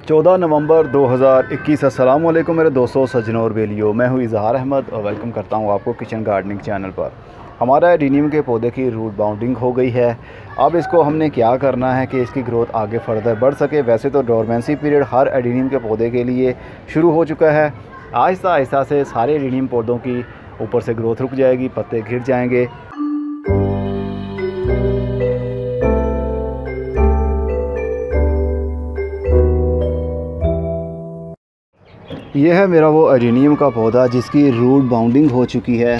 14 नवंबर 2021। अस्सलाम वालेकुम मेरे दोस्तों, सज्जनों और बेलियों। मैं हूँ इजहार अहमद और वेलकम करता हूँ आपको किचन गार्डनिंग चैनल पर। हमारा एडेनियम के पौधे की रूट बाउंडिंग हो गई है। अब इसको हमने क्या करना है कि इसकी ग्रोथ आगे फर्दर बढ़ सके। वैसे तो डोरमेंसी पीरियड हर एडेनियम के पौधे के लिए शुरू हो चुका है। आहिस्ता आहिस्ता से सारे एडेनियम पौधों की ऊपर से ग्रोथ रुक जाएगी, पत्ते गिर जाएंगे। यह है मेरा वो एडेनियम का पौधा जिसकी रूट बाउंडिंग हो चुकी है।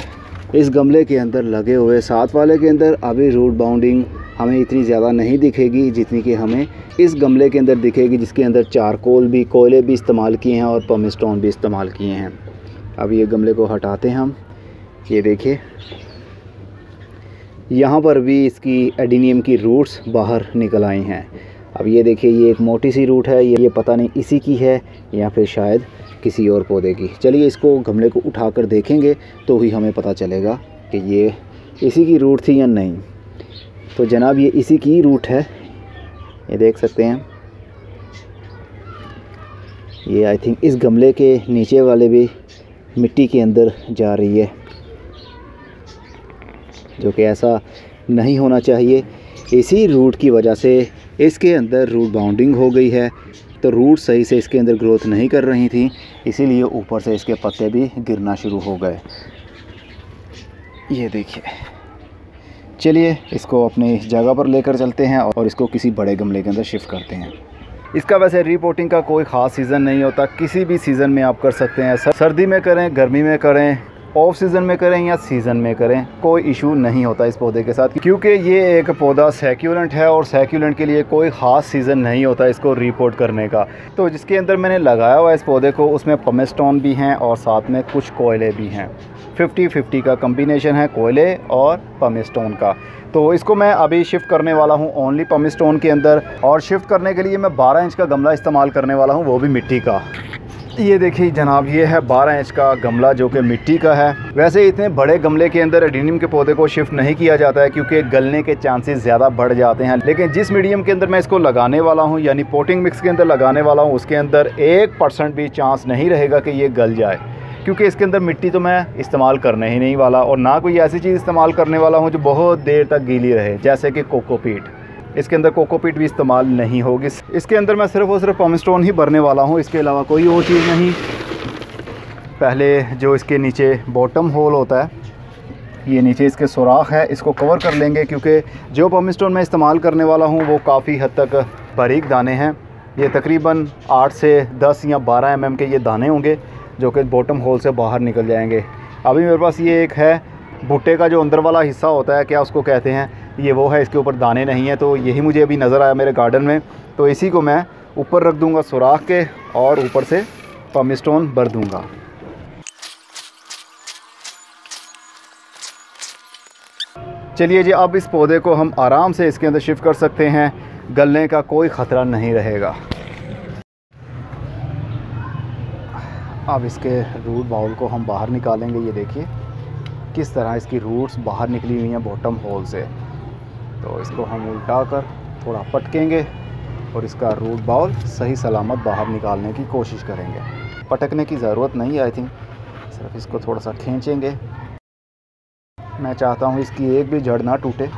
इस गमले के अंदर लगे हुए साथ वाले के अंदर अभी रूट बाउंडिंग हमें इतनी ज़्यादा नहीं दिखेगी जितनी कि हमें इस गमले के अंदर दिखेगी, जिसके अंदर चारकोल भी, कोयले भी इस्तेमाल किए हैं और पम स्टोन भी इस्तेमाल किए हैं। अब ये गमले को हटाते हैं हम। ये देखिए, यहाँ पर भी इसकी एडेनियम की रूट्स बाहर निकल आई हैं। अब ये देखिए, ये एक मोटी सी रूट है, ये पता नहीं इसी की है या फिर शायद किसी और पौधे की। चलिए इसको गमले को उठाकर देखेंगे तो ही हमें पता चलेगा कि ये इसी की रूट थी या नहीं। तो जनाब, ये इसी की रूट है, ये देख सकते हैं। ये आई थिंक इस गमले के नीचे वाले भी मिट्टी के अंदर जा रही है, जो कि ऐसा नहीं होना चाहिए। इसी रूट की वजह से इसके अंदर रूट बाउंडिंग हो गई है, तो रूट सही से इसके अंदर ग्रोथ नहीं कर रही थी, इसीलिए ऊपर से इसके पत्ते भी गिरना शुरू हो गए। ये देखिए, चलिए इसको अपनी जगह पर लेकर चलते हैं और इसको किसी बड़े गमले के अंदर शिफ्ट करते हैं। इसका वैसे रीपोर्टिंग का कोई ख़ास सीज़न नहीं होता, किसी भी सीज़न में आप कर सकते हैं। सर्दी में करें, गर्मी में करें, ऑफ सीज़न में करें या सीज़न में करें, कोई इशू नहीं होता इस पौधे के साथ, क्योंकि ये एक पौधा सैक्यूलेंट है और सैक्यूलेंट के लिए कोई ख़ास सीज़न नहीं होता इसको रिपोर्ट करने का। तो जिसके अंदर मैंने लगाया हुआ है इस पौधे को, उसमें पम स्टोन भी हैं और साथ में कुछ कोयले भी हैं। 50-50 का कम्बिनेशन है कोयले और पम स्टोन का। तो इसको मैं अभी शिफ्ट करने वाला हूँ ओनली पम स्टोन के अंदर, और शिफ्ट करने के लिए मैं 12 इंच का गमला इस्तेमाल करने वाला हूँ, वो भी मिट्टी का। ये देखिए जनाब, ये है 12 इंच का गमला जो कि मिट्टी का है। वैसे इतने बड़े गमले के अंदर एडेनियम के पौधे को शिफ्ट नहीं किया जाता है क्योंकि गलने के चांसेस ज़्यादा बढ़ जाते हैं। लेकिन जिस मीडियम के अंदर मैं इसको लगाने वाला हूँ, यानी पोटिंग मिक्स के अंदर लगाने वाला हूँ, उसके अंदर 1% भी चांस नहीं रहेगा कि ये गल जाए, क्योंकि इसके अंदर मिट्टी तो मैं इस्तेमाल करने ही नहीं वाला, और ना कोई ऐसी चीज़ इस्तेमाल करने वाला हूँ जो बहुत देर तक गीली रहे, जैसे कि कोकोपीट। इसके अंदर कोकोपीट भी इस्तेमाल नहीं होगी। इसके अंदर मैं सिर्फ और सिर्फ पम स्टोन ही भरने वाला हूँ, इसके अलावा कोई और चीज़ नहीं। पहले जो इसके नीचे बॉटम होल होता है, ये नीचे इसके सुराख है, इसको कवर कर लेंगे, क्योंकि जो पम स्टोन मैं इस्तेमाल करने वाला हूँ वो काफ़ी हद तक बारीक दाने हैं। ये तकरीबन 8 से 10 या 12 mm के ये दाने होंगे जो कि बॉटम होल से बाहर निकल जाएंगे। अभी मेरे पास ये एक है भुट्टे का जो अंदर वाला हिस्सा होता है, क्या उसको कहते हैं, ये वो है, इसके ऊपर दाने नहीं है। तो यही मुझे अभी नज़र आया मेरे गार्डन में, तो इसी को मैं ऊपर रख दूंगा सुराख के, और ऊपर से पम स्टोन भर दूंगा। चलिए जी, अब इस पौधे को हम आराम से इसके अंदर शिफ्ट कर सकते हैं, गलने का कोई ख़तरा नहीं रहेगा। अब इसके रूट बाउल को हम बाहर निकालेंगे। ये देखिए किस तरह इसकी रूट्स बाहर निकली हुई हैं बॉटम होल से। तो इसको हम उल्टा कर थोड़ा पटकेंगे और इसका रूट बाउल सही सलामत बाहर निकालने की कोशिश करेंगे। पटकने की ज़रूरत नहीं है, आई थिंक सिर्फ इसको थोड़ा सा खींचेंगे। मैं चाहता हूँ इसकी एक भी जड़ ना टूटे।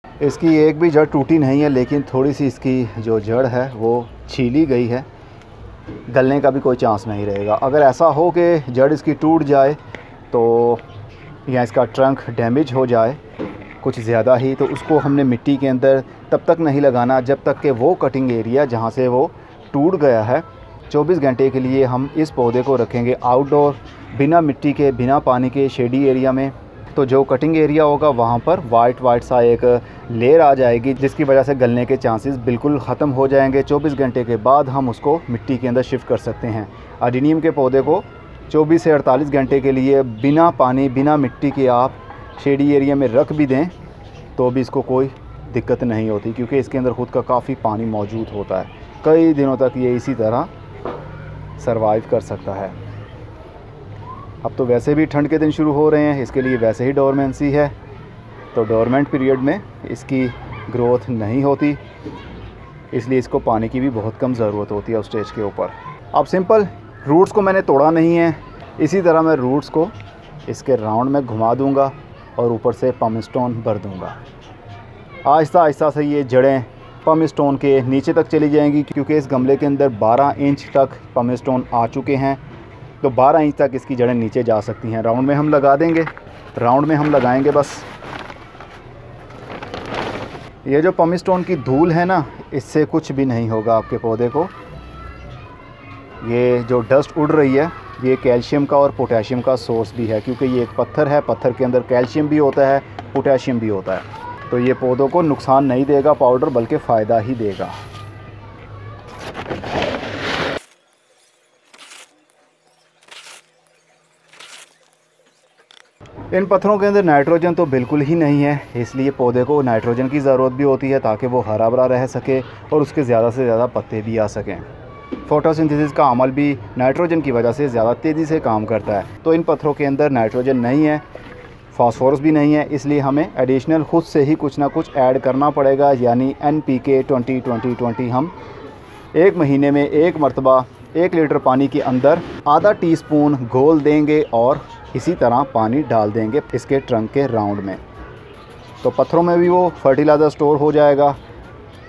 इसकी एक भी जड़ टूटी नहीं है, लेकिन थोड़ी सी इसकी जो जड़ है वो छीली गई है, गलने का भी कोई चांस नहीं रहेगा। अगर ऐसा हो कि जड़ इसकी टूट जाए तो या इसका ट्रंक डैमेज हो जाए कुछ ज़्यादा ही, तो उसको हमने मिट्टी के अंदर तब तक नहीं लगाना जब तक कि वो कटिंग एरिया जहाँ से वो टूट गया है, 24 घंटे के लिए हम इस पौधे को रखेंगे आउटडोर, बिना मिट्टी के, बिना पानी के, शेडी एरिया में। तो जो कटिंग एरिया होगा वहाँ पर वाइट सा एक लेयर आ जाएगी, जिसकी वजह से गलने के चांसेस बिल्कुल ख़त्म हो जाएंगे। 24 घंटे के बाद हम उसको मिट्टी के अंदर शिफ्ट कर सकते हैं। एडेनियम के पौधे को 24 से 48 घंटे के लिए बिना पानी, बिना मिट्टी के आप शेडी एरिया में रख भी दें तो भी इसको कोई दिक्कत नहीं होती, क्योंकि इसके अंदर ख़ुद का काफ़ी पानी मौजूद होता है। कई दिनों तक ये इसी तरह सरवाइव कर सकता है। अब तो वैसे भी ठंड के दिन शुरू हो रहे हैं, इसके लिए वैसे ही डोरमेंसी है, तो डोरमेंट पीरियड में इसकी ग्रोथ नहीं होती, इसलिए इसको पानी की भी बहुत कम ज़रूरत होती है उस स्टेज के ऊपर। अब सिंपल रूट्स को मैंने तोड़ा नहीं है, इसी तरह मैं रूट्स को इसके राउंड में घुमा दूंगा और ऊपर से पम्प स्टोन भर दूंगा। आहिस्ता आहिस्ता से ये जड़ें पम्प स्टोन के नीचे तक चली जाएंगी, क्योंकि इस गमले के अंदर 12 इंच तक पम्प स्टोन आ चुके हैं, तो 12 इंच तक इसकी जड़ें नीचे जा सकती हैं। राउंड में हम लगा देंगे, राउंड में हम लगाएंगे बस। ये जो पम्प स्टोन की धूल है ना, इससे कुछ भी नहीं होगा आपके पौधे को। ये जो डस्ट उड़ रही है, ये कैल्शियम का और पोटेशियम का सोर्स भी है, क्योंकि ये एक पत्थर है, पत्थर के अंदर कैल्शियम भी होता है, पोटेशियम भी होता है। तो ये पौधों को नुकसान नहीं देगा पाउडर, बल्कि फ़ायदा ही देगा। इन पत्थरों के अंदर नाइट्रोजन तो बिल्कुल ही नहीं है, इसलिए पौधे को नाइट्रोजन की ज़रूरत भी होती है ताकि वो हरा भरा रह सके और उसके ज़्यादा से ज़्यादा पत्ते भी आ सकें। फोटोसिंथेसिस का अमल भी नाइट्रोजन की वजह से ज़्यादा तेज़ी से काम करता है। तो इन पत्थरों के अंदर नाइट्रोजन नहीं है, फास्फोरस भी नहीं है, इसलिए हमें एडिशनल खुद से ही कुछ ना कुछ ऐड करना पड़ेगा। यानी NPK 20-20-20 हम 1 महीने में 1 मरतबा 1 लीटर पानी के अंदर आधा टीस्पून घोल देंगे और इसी तरह पानी डाल देंगे इसके ट्रंक के राउंड में। तो पत्थरों में भी वो फर्टिलाइज़र स्टोर हो जाएगा,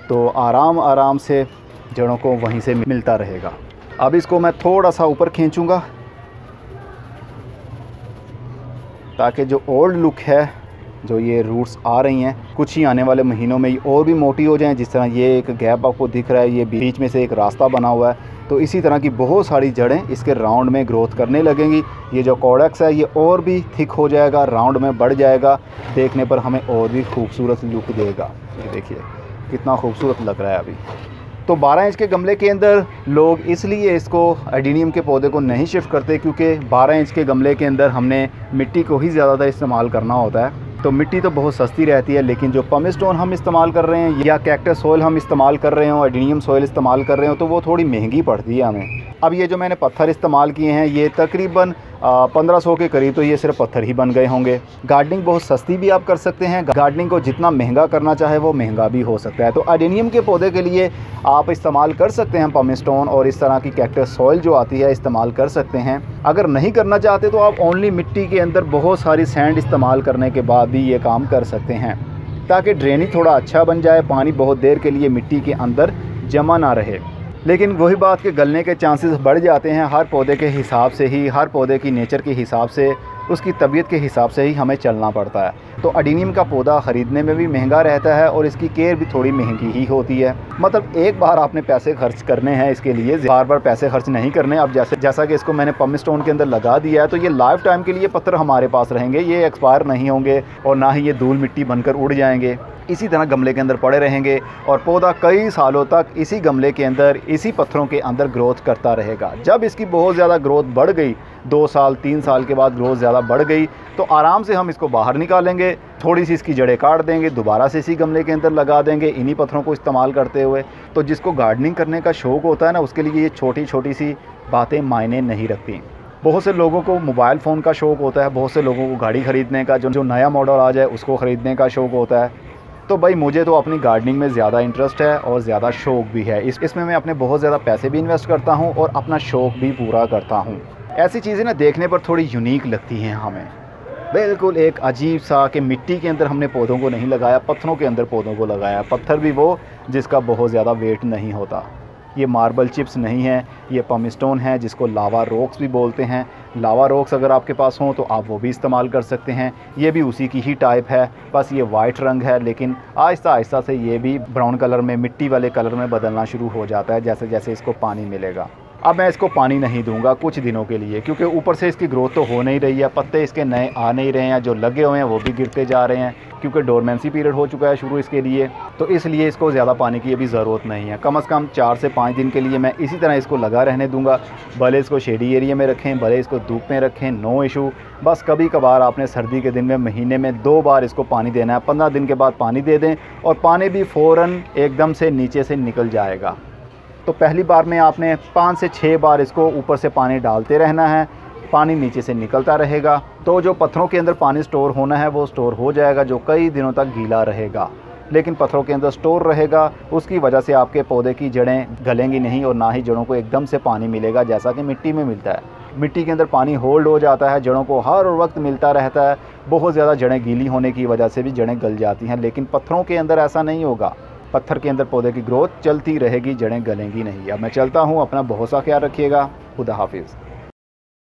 तो आराम आराम से जड़ों को वहीं से मिलता रहेगा। अब इसको मैं थोड़ा सा ऊपर खींचूँगा ताकि जो ओल्ड लुक है, जो ये रूट्स आ रही हैं, कुछ ही आने वाले महीनों में ये और भी मोटी हो जाएं। जिस तरह ये एक गैप आपको दिख रहा है, ये बीच में से एक रास्ता बना हुआ है, तो इसी तरह की बहुत सारी जड़ें इसके राउंड में ग्रोथ करने लगेंगी। ये जो कॉर्डेक्स है ये और भी थिक हो जाएगा, राउंड में बढ़ जाएगा, देखने पर हमें और भी खूबसूरत लुक देगा। ये देखिए कितना खूबसूरत लग रहा है अभी। तो 12 इंच के गमले के अंदर लोग इसलिए इसको एडेनियम के पौधे को नहीं शिफ्ट करते, क्योंकि 12 इंच के गमले के अंदर हमने मिट्टी को ही ज़्यादातर इस्तेमाल करना होता है। तो मिट्टी तो बहुत सस्ती रहती है, लेकिन जो पम्प स्टोन हम इस्तेमाल कर रहे हैं या कैक्टस सॉइल हम इस्तेमाल कर रहे हो, एडेनियम सॉइल इस्तेमाल कर रहे हो, तो वो थोड़ी महंगी पड़ती है हमें। अब ये जो मैंने पत्थर इस्तेमाल किए हैं, ये तकरीबन 1500 के करीब, तो ये सिर्फ पत्थर ही बन गए होंगे। गार्डनिंग बहुत सस्ती भी आप कर सकते हैं, गार्डनिंग को जितना महंगा करना चाहे वो महंगा भी हो सकता है। तो एडेनियम के पौधे के लिए आप इस्तेमाल कर सकते हैं पम्प स्टोन, और इस तरह की कैक्टस सॉइल जो आती है इस्तेमाल कर सकते हैं। अगर नहीं करना चाहते तो आप ओनली मिट्टी के अंदर बहुत सारी सैंड इस्तेमाल करने के बाद भी ये काम कर सकते हैं, ताकि ड्रेनेज थोड़ा अच्छा बन जाए, पानी बहुत देर के लिए मिट्टी के अंदर जमा ना रहे। लेकिन वही बात कि गलने के चांसेस बढ़ जाते हैं। हर पौधे के हिसाब से ही, हर पौधे की नेचर के हिसाब से, उसकी तबीयत के हिसाब से ही हमें चलना पड़ता है। तो एडेनियम का पौधा ख़रीदने में भी महंगा रहता है और इसकी केयर भी थोड़ी महंगी ही होती है। मतलब एक बार आपने पैसे खर्च करने हैं इसके लिए, बार बार पैसे खर्च नहीं करने। अब जैसा कि इसको मैंने पम्प स्टोन के अंदर लगा दिया है, तो ये लाइफ टाइम के लिए पत्थर हमारे पास रहेंगे, ये एक्सपायर नहीं होंगे और ना ही ये धूल मिट्टी बनकर उड़ जाएंगे। इसी तरह गमले के अंदर पड़े रहेंगे और पौधा कई सालों तक इसी गमले के अंदर, इसी पत्थरों के अंदर ग्रोथ करता रहेगा। जब इसकी बहुत ज़्यादा ग्रोथ बढ़ गई, 2 साल 3 साल के बाद ग्रोथ ज़्यादा बढ़ गई, तो आराम से हम इसको बाहर निकालेंगे, थोड़ी सी इसकी जड़ें काट देंगे, दोबारा से इसी गमले के अंदर लगा देंगे, इन्हीं पत्थरों को इस्तेमाल करते हुए। तो जिसको गार्डनिंग करने का शौक़ होता है ना, उसके लिए ये छोटी छोटी सी बातें मायने नहीं रखती। बहुत से लोगों को मोबाइल फ़ोन का शौक़ होता है, बहुत से लोगों को गाड़ी ख़रीदने का, जो नया मॉडल आ जाए उसको ख़रीदने का शौक़ होता है। तो भाई मुझे तो अपनी गार्डनिंग में ज़्यादा इंटरेस्ट है और ज़्यादा शौक़ भी है। इसमें मैं अपने बहुत ज़्यादा पैसे भी इन्वेस्ट करता हूँ और अपना शौक़ भी पूरा करता हूँ। ऐसी चीज़ें ना देखने पर थोड़ी यूनिक लगती हैं हमें, बिल्कुल एक अजीब सा कि मिट्टी के अंदर हमने पौधों को नहीं लगाया, पत्थरों के अंदर पौधों को लगाया। पत्थर भी वो जिसका बहुत ज़्यादा वेट नहीं होता। ये मार्बल चिप्स नहीं है, ये पम्प स्टोन है, जिसको लावा रॉक्स भी बोलते हैं। लावा रॉक्स अगर आपके पास हों तो आप वो भी इस्तेमाल कर सकते हैं। ये भी उसी की ही टाइप है, बस ये वाइट रंग है, लेकिन आहिस्ता आहिस्ता से ये भी ब्राउन कलर में, मिट्टी वाले कलर में बदलना शुरू हो जाता है जैसे जैसे इसको पानी मिलेगा। अब मैं इसको पानी नहीं दूंगा कुछ दिनों के लिए, क्योंकि ऊपर से इसकी ग्रोथ तो हो नहीं रही है, पत्ते इसके नए आ नहीं रहे हैं, जो लगे हुए हैं वो भी गिरते जा रहे हैं, क्योंकि डोरमेंसी पीरियड हो चुका है शुरू इसके लिए। तो इसलिए इसको ज़्यादा पानी की अभी ज़रूरत नहीं है। कम से कम 4 से 5 दिन के लिए मैं इसी तरह इसको लगा रहने दूंगा। भले इसको शेडी एरिया में रखें, भले इसको धूप में रखें, नो इशू। बस कभी कभार आपने सर्दी के दिन में महीने में 2 बार इसको पानी देना है। 15 दिन के बाद पानी दे दें, और पानी भी फ़ौरन एकदम से नीचे से निकल जाएगा। तो पहली बार में आपने 5 से 6 बार इसको ऊपर से पानी डालते रहना है, पानी नीचे से निकलता रहेगा। तो जो पत्थरों के अंदर पानी स्टोर होना है वो स्टोर हो जाएगा, जो कई दिनों तक गीला रहेगा। लेकिन पत्थरों के अंदर स्टोर रहेगा। उसकी वजह से आपके पौधे की जड़ें गलेंगी नहीं और ना ही जड़ों को एकदम से पानी मिलेगा जैसा कि मिट्टी में मिलता है। मिट्टी के अंदर पानी होल्ड हो जाता है, जड़ों को हर वक्त मिलता रहता है। बहुत ज़्यादा जड़ें गीली होने की वजह से भी जड़ें गल जाती हैं, लेकिन पत्थरों के अंदर ऐसा नहीं होगा। पत्थर के अंदर पौधे की ग्रोथ चलती रहेगी, जड़ें गलेंगी नहीं। अब मैं चलता हूँ, अपना बहुत सा ख्याल रखिएगा। खुदा हाफिज़।